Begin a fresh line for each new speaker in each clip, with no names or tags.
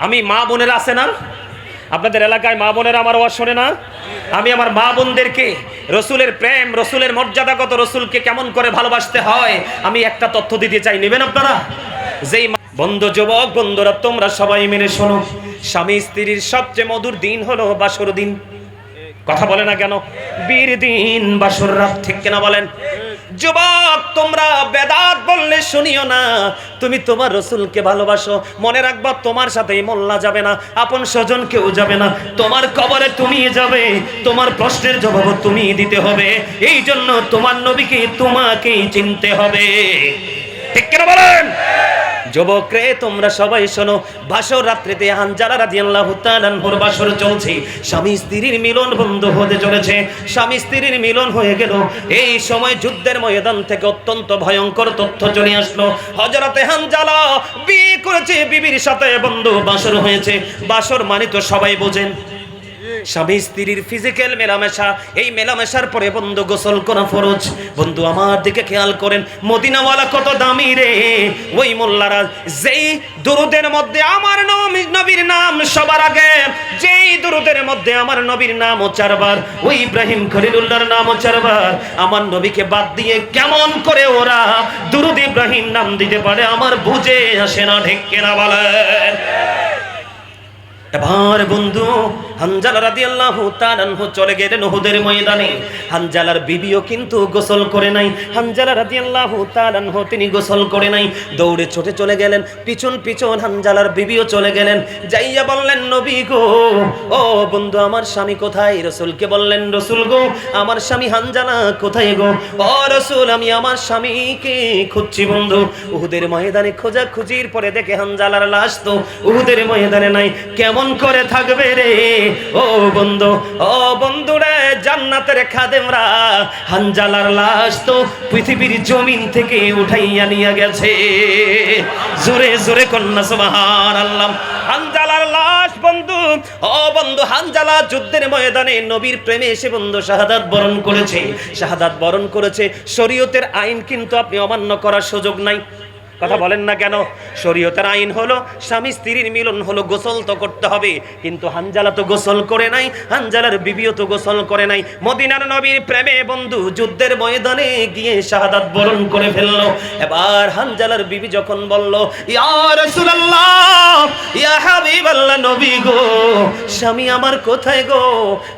আমি মা বোনেরা আছে না, আপনাদের এলাকায় মা বোনেরা আমার আওয়াজ শোনে না? আমি আমার মা বোনদেরকে রসুলের প্রেম, রসুলের মর্যাদাগত, রসুলকে কেমন করে ভালোবাসতে হয় আমি একটা তথ্য দিতে চাই, নেবেন আপনারা? যেই বন্ধু, যুবক বন্ধুরা, তোমরা সবাই মেনে শোনো, স্বামী স্ত্রীর সবচেয়ে মধুর দিন হলো বাসর দিন। কথা বলে না কেন? বীর দিন, বাসর রাত, ঠিক কিনা বলেন? যুবক, তোমরা বেদাত বললে শুনিও না, তুমি তোমার রসুলকে ভালোবাসো, মনে রাখবা তোমার সাথে মোল্লা যাবে না, আপন স্বজন কেউ যাবে না, তোমার কবরে তুমি যাবে, তোমার প্রশ্নের জবাব তুমি দিতে হবে। এই জন্য তোমার নবীকে তোমাকেই চিনতে হবে, ঠিক কিনা বলেন? যুবক রে, তোমরা সবাই শোনো, বাসর রাত্রিতে হানজালা রাদিয়াল্লাহু তাআলা আনহুর বাসর চলছে, স্বামী স্ত্রীর মিলন বন্ধ হতে চলেছে। স্বামী স্ত্রীর মিলন হয়ে গেল। এই সময় যুদ্ধের ময়দান থেকে অত্যন্ত ভয়ঙ্কর তথ্য চলে আসলো। হযরতে হানজালা বিয়ে করেছে, বিবির সাথে বন্ধু বাসর হয়েছে। বাসর মানে তো সবাই বোঝেন, স্বামী স্ত্রীর ফিজিক্যাল মেলামেশা। এই মেলামেশার পরে বন্ধু গোসল করা ফরজ। বন্ধু আমার দিকে খেয়াল করেন, মদিনাওয়ালা কত দামি রে। ওই মোল্লারা যেই দুরুদের মধ্যে আমার নবীর নাম সবার আগে, যেই দুরুদের মধ্যে আমার নবীর নামও 4 বার, ওই ইব্রাহিম খলিলুল্লাহর নামও 4 বার, আমার নবীকে বাদ দিয়ে কেমন করে ওরা দুরুদ ইব্রাহিম নাম দিতে পারে আমার বুঝে আসে না, ঠিক কিনা বলেন? এবার বন্ধু হানজালা রাদিয়াল্লাহু তাআলা আনহু চলে গেলেন উহুদের ময়দানে। হানজালার বিবিও কিন্তু গোসল করে নাই। হানজালা রাদিয়াল্লাহু তাআলা আনহু তিনি গোসল করে নাই, দৌড়ে ছুটে চলে গেলেন। পিছন পিছন হানজালার বিবিও চলে গেলেন। যাইয়া বললেন, নবী গো, ও বন্ধু, আমার স্বামী কোথায়? রাসূলকে বললেন, রাসূল গো, আমার স্বামী হানজালা কোথায় গো? ও রাসূল, আমি আমার স্বামীকে খুঁজছি বন্ধু। উহুদের ময়দানে খোঁজাখুঁজির পরে দেখে হানজালার লাশ তো উহুদের ময়দানে নাই। কেমন করে থাকবে রে? ও বন্ধু, ও বন্ধু রে, জান্নাতের খাদেমরা হানজালার লাশ তো পৃথিবীর জমিন থেকে উঠাইয়া নিয়ে গেছে। জোরে জোরে কন্যা সুবহানাল্লাহ। হানজালার লাশ বন্ধু, ও বন্ধু, হানজালা যুদ্ধের ময়দানে নবীর প্রেমে এসে বন্ধু শাহাদাত বরণ করেছে। শাহাদাত বরণ করেছে। শরীয়তের আইন কিন্তু আপনি অমান্য করার সুযোগ নাই। কথা বলেন না কেন? শরীয়তের আইন হলো স্বামী স্ত্রীর মিলন হলো, গোসল তো করতে হবে। কিন্তু হানজালা তো গোসল করে নাই, হানজালার বিবিও তো গোসল করে নাই। মদিনার নবীর প্রেমে বন্ধু যুদ্ধের ময়দানে গিয়ে শাহাদাত বরণ করে ফেললো। এবার হানজালার বিবি যখন বলল, ইয়া রাসূলুল্লাহ, ইয়া হাবিবাল্লাহ, নবী গো, স্বামী আমার কোথায় গো?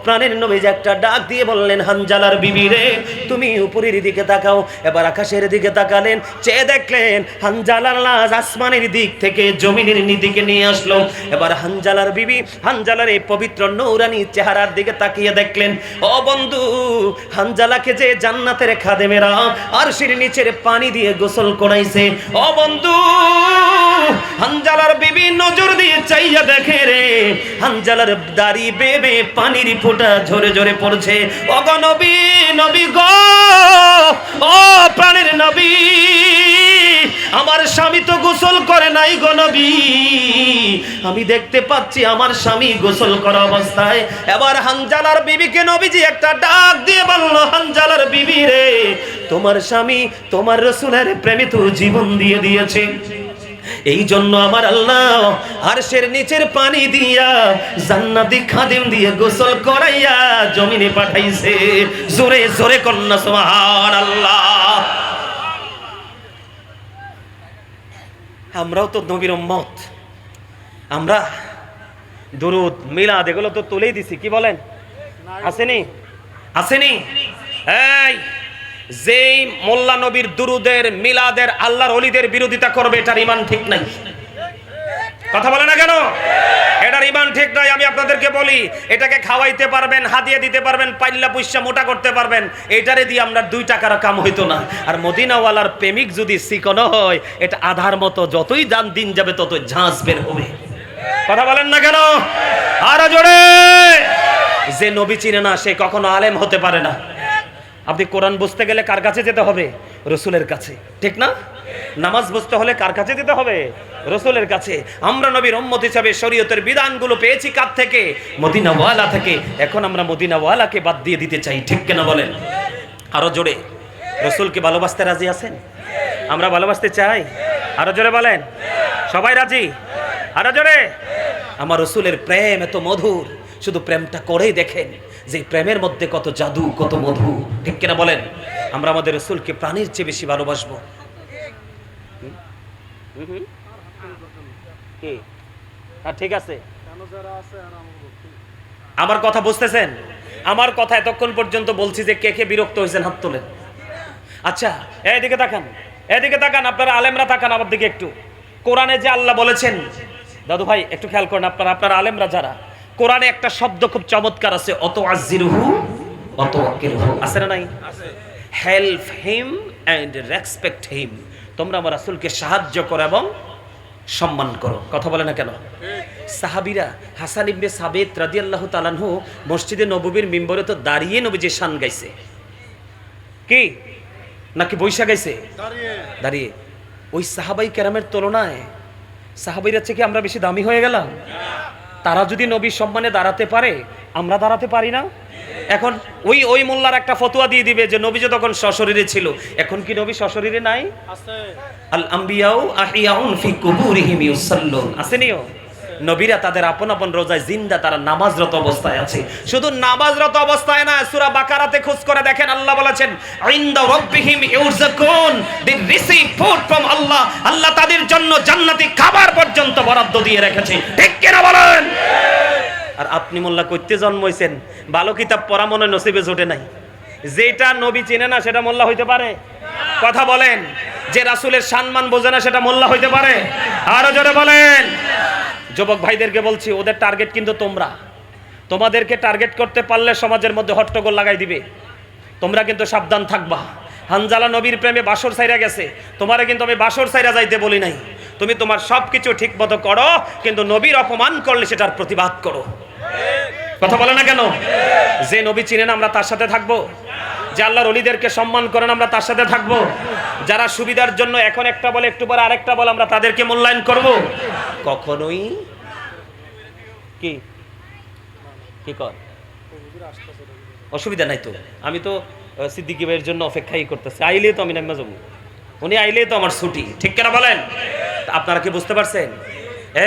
প্রাণের নবী যে একটা ডাক দিয়ে বললেন, হানজালার বিবি রে, তুমি উপরের দিকে তাকাও। এবার আকাশের দিকে তাকালেন, চেয়ে দেখলেন হানজালার লাশ আসমানের দিক থেকে জমিনের দিকে নিয়ে আসলো। এবার হানজালার বিবি হানজালার এই পবিত্র নূরানী চেহারার দিকে তাকিয়ে দেখলেন, ও বন্ধু, হানজালাকে যে জান্নাতের খাদেমেরা আরশের নিচের পানি দিয়ে গোসল করাইছে। ও বন্ধু, হানজালার বিবি নজর দিয়ে চাইয়া দেখে রে, হানজালার দাড়ি বেবে পানির ফোঁটা ঝরে ঝরে পড়ছে। ও গো নবী, নবী গো, ও প্রাণের নবী, আমার স্বামী তো গোসল করে নাই গো নবী, আমি দেখতে পাচ্ছি আমার স্বামী গোসল করা অবস্থায়। এবার হানজালার বিবিকে নবীজি একটা ডাক দিয়ে বলল, হানজালার বিবি রে, তোমার স্বামী তোমার রাসূলের প্রেমে তো জীবন দিয়ে দিয়েছে। এই জন্য আমার আল্লাহ আরশের নিচের পানি দিয়া জান্নাতি খাদিম দিয়ে গোসল করাইয়া জমিনে পাঠাইছে। জোরে জোরে কন্যা সুবহানাল্লাহ। আমরাও তো নবীর উম্মত, আমরা দুরুদ মিলাদ এগুলো তো তুলেই দিছি, কি বলেন? আসেনি? আসেনি? এই যেই মোল্লা নবীর দুরুদের মিলাদের আল্লাহর ওলিদের বিরোধিতা করবে, এটার ঈমান ঠিক নাই। কথা বলে না কেন? এটার ঈমান ঠিক নাই। আমি আপনাদেরকে বলি, এটাকে খাওয়াইতে পারবেন, হাদিয়া দিতে পারবেন, পাইল্লা পুইসা মোটা করতে পারবেন, এটারে দিয়ে আমরা 2 টাকার কাম হইতো না। আর মদিনাওয়ালার প্রেমিক যদি চিকন হয়, এটা আধার মতো, যতই দিন যাবে ততই ঝাঁস বের হবে। কথা বলেন না কেন? আরো জোরে। যে নবী চিনে না সে কখনো আলেম হতে পারে না। আপনি কোরআন বুঝতে গেলে কার কাছে যেতে হবে? রাসূলের কাছে, ঠিক না? নামাজ বুঝতে হলে কার কাছে যেতে হবে? রাসূলের কাছে। আমরা নবীর উম্মত হিসাবে শরীয়তের বিধানগুলো পেয়েছি কার থেকে? মদিনাওয়ালা থেকে। এখন আমরা মদিনাওয়ালাকে বাদ দিয়ে দিতে চাই, ঠিক কিনা বলেন? আরো জোরে। রাসূলকে ভালোবাসতে রাজি আছেন? আমরা ভালোবাসতে চাই। আরো জোরে বলেন। সবাই রাজি? আরো জোরে। আমার রসুলের প্রেম এত মধুর, শুধু প্রেমটা করেই দেখেন যে প্রেমের মধ্যে কত জাদু, কত মধু, ঠিক কিনা বলেন? আমরা আমাদের রসুলকে প্রাণীর চেয়ে বেশি ভালোবাসবো। ঠিক আছে, আমার কথা বুঝতেছেন? আমার কথা এতক্ষণ পর্যন্ত বলছি যে কে কে বিরক্ত হয়েছেন হাত তোলেন। আচ্ছা এদিকে তাকান, এদিকে তাকান, আপনারা আলেমরা তাকান আমার দিকে একটু। কোরআনে যে আল্লাহ বলেছেন, দাদু ভাই একটু খেয়াল করেন, আপনারা আলেমরা যারা, কোরআনে একটা শব্দ খুব চমৎকার আছে, অত আজিরুহু অত আকিরুহু, আছে না নাই? Help him and respect him. তোমরা আমার রাসূলকে সাহায্য করো এবং সম্মান করো। কথা বলে না কেন? সাহাবীরা হাসান ইবনে সাবিত রাদিয়াল্লাহু তাআলা আনহু মসজিদে নববীর মিম্বরে তো দাঁড়িয়ে নবীজির শান গাইছে, কি নাকি বৈশা গাইছে? দাঁড়িয়ে। ওই সাহাবাই কেরামের তুলনায় সাহাবীরা থেকে আমরা বেশি দামি হয়ে গেলাম? তারা যদি নবীর সম্মানে দাঁড়াতে পারে, আমরা দাঁড়াতে পারি না? এখন ওই মোল্লার একটা ফতোয়া দিয়ে দিবে যে নবী যে তখন সশরীরে ছিল, এখন কি নবী সশরীরে নাই? আল আম্বিয়াউ আহিয়াউন ফি কুবুরিহিম ইউসাল্লুন, আসেনিও? নবীরা তাদের আপন আপন রোজায় জিন্দা, তারা নামাজরত অবস্থায় আছে। শুধু নামাজরত অবস্থায় না, সূরা বাকারাতে খোঁজ করে দেখেন, আল্লাহ বলেছেন ইনদা রাব্বিহিম ইউরযাকুন, দে রিসিভ ফুড ফ্রম আল্লাহ। আল্লাহ তাদের জন্য জান্নাতি খাবার পর্যন্ত বরাদ্দ দিয়ে রেখেছে, ঠিক কিনা বলেন? আর আপনি মোল্লা কইতে জন্মইছেন, ভালো কিতাব পড়া মনে নসিবে জোটে নাই। যেটা নবী চেনে না সেটা মোল্লা হইতে পারে? কথা বলেন। যে রাসূলের সম্মান বোঝে না সেটা মোল্লা হইতে পারে? আরো জোরে বলেন। যুবক ভাইদেরকে বলছি, ওদের টার্গেট কিন্তু তোমরা। তোমাদেরকে টার্গেট করতে পারলে সমাজের মধ্যে হট্টগোল লাগাই দিবে, তোমরা কিন্তু সাবধান থাকবা। হানজালা নবীর প্রেমে বাসর ছাইরা গেছে, তোমারে কিন্তু আমি বাসর ছাইরা যাইতে বলি নাই। তুমি তোমার সবকিছু ঠিক মতো করো, কিন্তু নবীর অপমান করলে সেটার প্রতিবাদ করো। কথা বলে না কেন? যে নবী চিনেন আমরা তার সাথে থাকবো, যে আল্লাহর ওলিদেরকে সম্মান করেন আমরা তার সাথে থাকবো, যারা সুবিধার জন্য এখন একটা বলে একটু পরে আরেকটা বলে আমরা তাদেরকে মূল্যায়ন করব? কখনোই। কি কি কর, অসুবিধা নাই তো? আমি তো সিদ্দিকী ভাইয়ের জন্য অপেক্ষাই করতেছি, আইলেই তো আমি নাম্মা যাবো, উনি আইলেই তো আমার ছুটি, ঠিক কেনা বলেন? আপনারা কি বুঝতে পারছেন?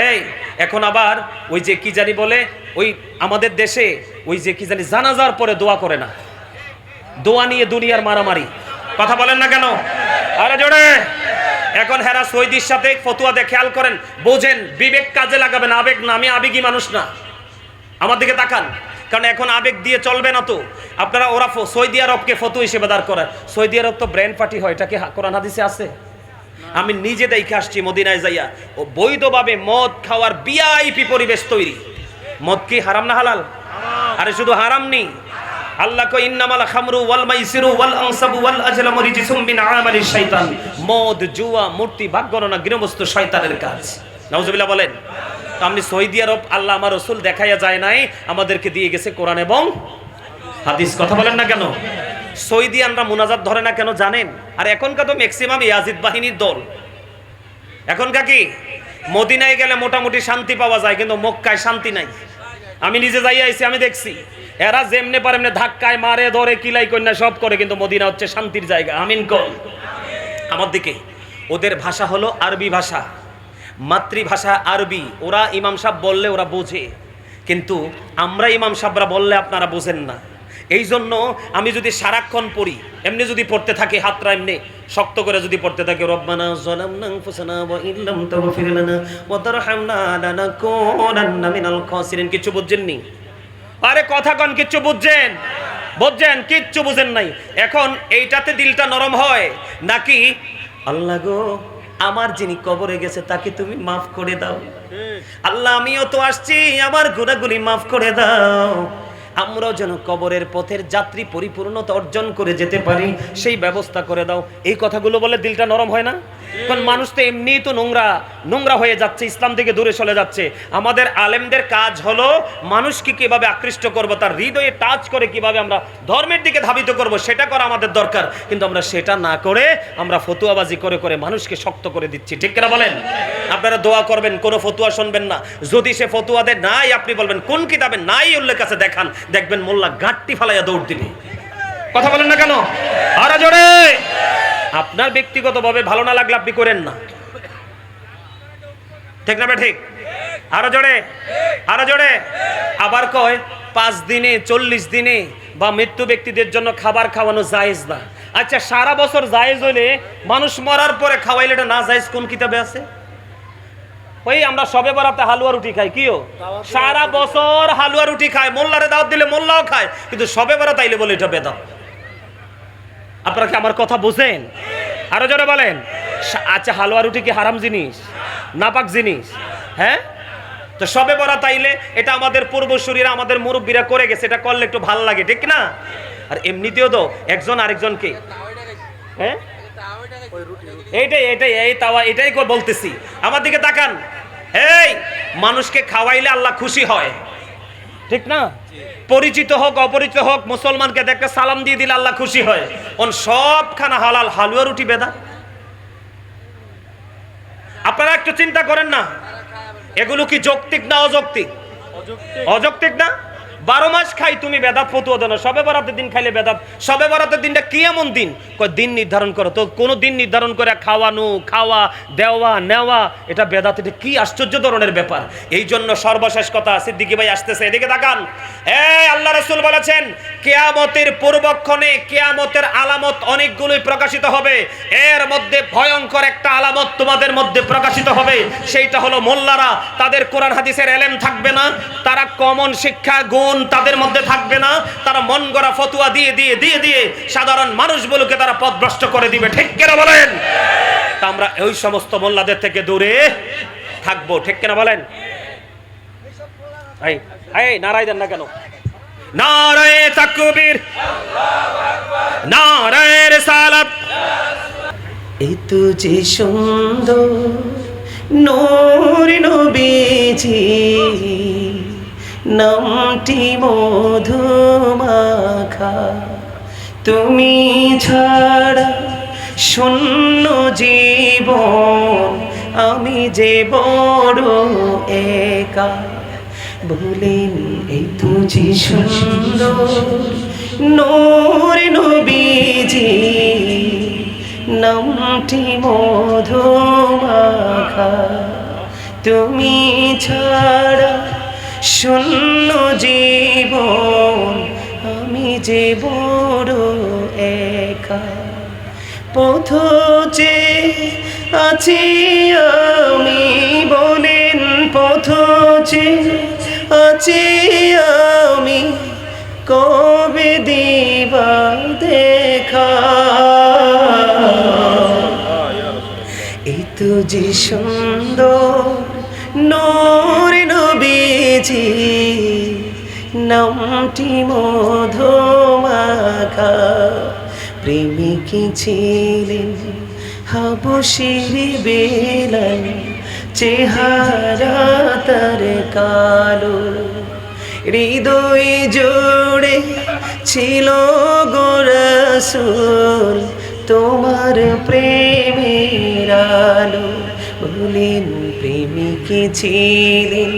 এই এখন আবার ওই যে কি জানি বলে, ওই আমাদের দেশে ওই যে কি জানি জানাজার পরে দোয়া করে না, দোয়া নিয়ে দুনিয়ার মারামারি। কথা বলেন না কেন? আরে জোরে। এখন হেরা সৈদির সাথে ফতুয়া দিয়ে, খেয়াল করেন, বোঝেন, বিবেক কাজে লাগাবেন, আবেগ না। আমি আবেগী মানুষ না, আমার দিকে তাকান, কারণ এখন আবেগ দিয়ে চলবে না তো। আপনারা ওরা সৌদি আরবকে ফতু হিসেবে দাঁড় করায়। সৌদি আরব তো ব্র্যান্ড পার্টি হয়, এটা কি কোরআন হাদিসে আছে? আমি নিজে দেখে আসছি মদিনায় যাইয়া, ও বৈধভাবে মদ খাওয়ার ভিআইপি পরিবেশ তৈরি। মদ কি হারাম না হালাল? আরে শুধু হারাম নেই, আল্লাহ কো ইন্নামাল খামরু ওয়াল মাইসিরু ওয়াল আনসাবু ওয়াল আজলামু রিজসুম মিন আমালিশ শাইতান। মদ, জুয়া, মূর্তি, ভাগ্যগণনা, গৃহস্থ শয়তানের কাজ। নাউজুবিল্লাহ বলেন। তো আপনি সৌদি আরব, আল্লাহ আমার রাসূল দেখাইয়া যায় নাই, আমাদেরকে দিয়ে গেছে কোরআন এবং হাদিস। কথা বলেন না কেন? সৌদিয়ানরা মুনাজাত ধরে না কেন জানেন? আর এখনকার তো ম্যাক্সিমাম ইয়াজিদ বাহিনীর দল। এখনকার কি মদিনায় গেলে মোটামুটি শান্তি পাওয়া যায়, কিন্তু মক্কায় শান্তি নাই। আমি নিজে যাই আইছি, আমি দেখছি এরা যেমনে পারে এমনি ধাক্কায় মারে, ধরে, কিলাই কন্যা সব করে, কিন্তু মদিনা হচ্ছে শান্তির জায়গা। আমিন কল। আমার দিকে ওদের ভাষা হলো আরবি ভাষা, মাতৃভাষা আরবি। ওরা ইমাম সাহেব বললে ওরা বোঝে, কিন্তু আমরা ইমাম সাহেবরা বললে আপনারা বোঝেন না। এই জন্য আমি যদি সারাক্ষণ পড়ি, এমনি যদি পড়তে থাকি, হাতরা এমনি শক্ত করে যদি পড়তে থাকে, রব্বানা যালামনা আনফুসানা ওয়া ইল্লাম তাগফির লানা ওয়া তারহামনা লানাকুনান্না মিনাল খাসিরিন, কিছু বুঝছেননি? আরে কথা কন, কিচ্ছু বুঝছেন? বুঝছেন? কিচ্ছু বুঝেন নাই। এখন এইটাতে দিলটা নরম হয় নাকি আল্লাহ গো আমার যিনি কবরে গেছে তাকে তুমি মাফ করে দাও, আল্লাহ আমিও তো আসছি, আমার গুনাহগুলি মাফ করে দাও, আমরাও যেন কবরের পথের যাত্রী পরিপূর্ণতা অর্জন করে যেতে পারি, সেই ব্যবস্থা করে দাও। এই কথাগুলো বলে দিলটা নরম হয় না? কারণ মানুষ তো এমনিই তো নোংরা হয়ে যাচ্ছে, ইসলাম থেকে দূরে চলে যাচ্ছে। আমাদের আলেমদের কাজ হলো মানুষকে কিভাবে আকৃষ্ট করব, তার হৃদয়ে টাচ করে কিভাবে আমরা ধর্মের দিকে ধাবিত করব, সেটা করা আমাদের দরকার। কিন্তু আমরা সেটা না করে আমরা ফতুয়াবাজি করে করে মানুষকে শক্ত করে দিচ্ছি, ঠিক কিনা বলেন? আপনারা দোয়া করবেন, কোনো ফতুয়া শুনবেন না। যদি সে ফতুয়া দেয় নাই, আপনি বলবেন কোন কিতাবে নাই উল্লেখ আছে দেখান, দেখবেন মোল্লা গাঁটটি ফালাইয়া দৌড় দিবে। কথা বলেন না কেন? আরে জোরে। আপনার ব্যক্তিগতভাবে ভালো না লাগলে আপনি করেন না, ঠিক না? ঠিক। আরো জোরে, আরো জোরে। আবার কয় 5 দিনে 40 দিনে বা মৃত্যু ব্যক্তিদের জন্য খাবার খাওয়ানো জায়েজ না। আচ্ছা সারা বছর জায়েজ হইলে মানুষ মরার পরে খাওয়াইলে এটা না জায়েজ কোন কিতাবে আছে? ওই আমরা সবে বরাতে হালুয়া রুটি খাই, কিও সারা বছর হালুয়া রুটি খায়, মোল্লারে দাওয়াত দিলে মোল্লাও খায়, কিন্তু সবে বরাত আইলে বলে এটা বেদাত। আপনারা কি আমার কথা বুঝেন? আরো জোরে বলেন। আচ্ছা হালুয়া রুটি কি হারাম জিনিস, নাপাক জিনিস? হ্যাঁ, তো সবে বরাত আইলে এটা আমাদের পূর্বসূরীরা আমাদের মুরব্বীরা করে গেছে, এটা করলে একটু ভালো লাগে, ঠিক না? আর এমনিতেও তো একজন আরেকজনকে, হ্যাঁ এইটাই এইটাই এই তাওয়া, এটাই বলতেছি। আমার দিকে তাকান। এই মানুষকে খাওয়াইলে আল্লাহ খুশি হয়, ঠিক না? পরিচিত হোক অপরিচিত হোক, মুসলমানকে দেখে সালাম দিয়ে দিলে আল্লাহ খুশি হয়। সব খানা হালাল, হালুয়া রুটি বেদা। আপনারা একটু চিন্তা করেন না, এগুলো কি যৌক্তিক না অযৌক্তিক? অযৌক্তিক না? 12 মাস খাই তুমি বেদাত ফতুয়া দেন, সবে বরাতের দিন খাইলে বেদাত। সবে বরাতের দিনটা কি এমন দিন? দিন নির্ধারণ করো তো, কোন দিন নির্ধারণ করে খাওয়ানো, খাওয়া, দেওয়া, নেওয়া, এটা বেদাত। এটা কি আশ্চর্য ধরনের ব্যাপার। এই জন্য সর্বশেষ কথা, সিদ্দিকী ভাই আসতেছে, এদিকে তাকান। আল্লাহ রাসূল বলেছেন কিয়ামতের পূর্বক্ষণে কিয়ামতের আলামত অনেকগুলোই প্রকাশিত হবে। এর মধ্যে ভয়ঙ্কর একটা আলামত তোমাদের মধ্যে প্রকাশিত হবে, সেইটা হলো মোল্লারা, তাদের কোরআন হাদিসের এলেম থাকবে না, তারা কমন শিক্ষা গুণ তাদের মধ্যে থাকবে না, তারা মন গড়া ফতুয়া দিয়ে দিয়ে দিয়ে দিয়ে সাধারণ মানুষগুলোকে তারা পথভ্রষ্ট করে দিবে, ঠিক কিনা বলেন? তা আমরা ওই সমস্ত মোল্লাদের থেকে দূরে থাকবো, ঠিক কিনা বলেন? এই এই নারায়ে দেন না কেন? নারায়ে তাকবীর, নারায়ে রিসালাত। এই তো যে সুন্দর নূর নবীজি, নামটি মধুমাখা, তুমি ছাড়া শূন্য জীবন, আমি যে বড় একা। বলেন এই তো যে সুন্দর নূর নবীজি, নামটি মধুমাখা, তুমি ছাড়া শূন্য জীবন, আমি যে বড় একা। পথ যে আছি আমি, বলেন পথ যে আছি আমি, কবে দিবা দেখা। এই তো যে সুন্দর নূর নবীজি, নামটি মধুমাখা, প্রেমিকী ছিলেন হাবশীর বেলাল, চেহারা তার কালো, হৃদয় জুড়ে ছিল গো রাসূল তোমার প্রেমের আলো। বলেন প্রেমিকী ছিলেন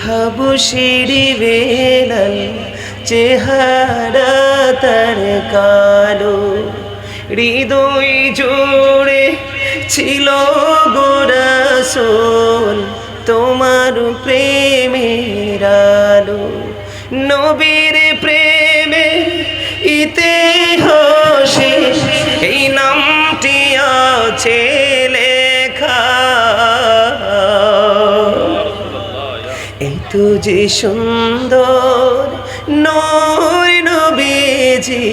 হাবশীর বেলাল, চেহারা তার কালো, হৃদয় জুড়ে ছিল গো রাসূল তোমার প্রেমের আলো। নবীর প্রেমে ইতিহাসে এই নামটি আছে লেখা। এই তো যে সুন্দর নূর নবীজি,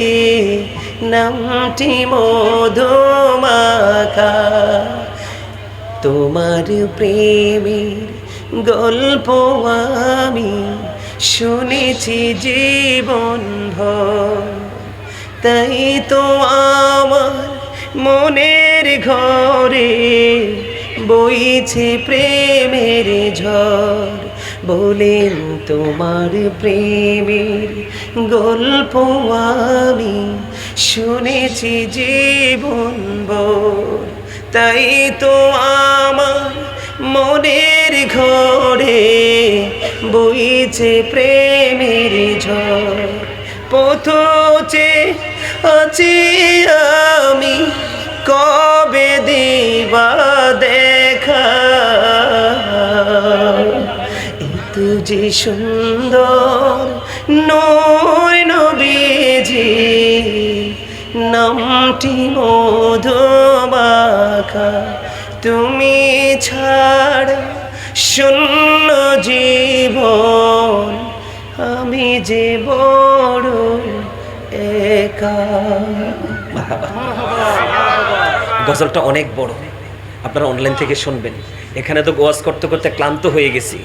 নামটি মধুমাখা, তোমার প্রেমের গল্প আমি শুনেছি জীবন ভর, তাই তো আমার মনের ঘরে বইছে প্রেমের ঝড়। বলেন তোমার প্রেমের গল্প আমি শুনেছি জীবন ভর, তাই তো আমার মনের ঘরে বইছে প্রেমের ঝড়। পথ যে আছি আমি, কবে দিবা দেখা। যে সুন্দর নূর নবীজি নামটি মধুমাখা তুমি ছাড়া শূন্য জীবন আমি যে বড় একা। গজলটা অনেক বড়, আপনারা অনলাইন থেকে শুনবেন। এখানে তো ওয়াজ করতে করতে ক্লান্ত হয়ে গেছি।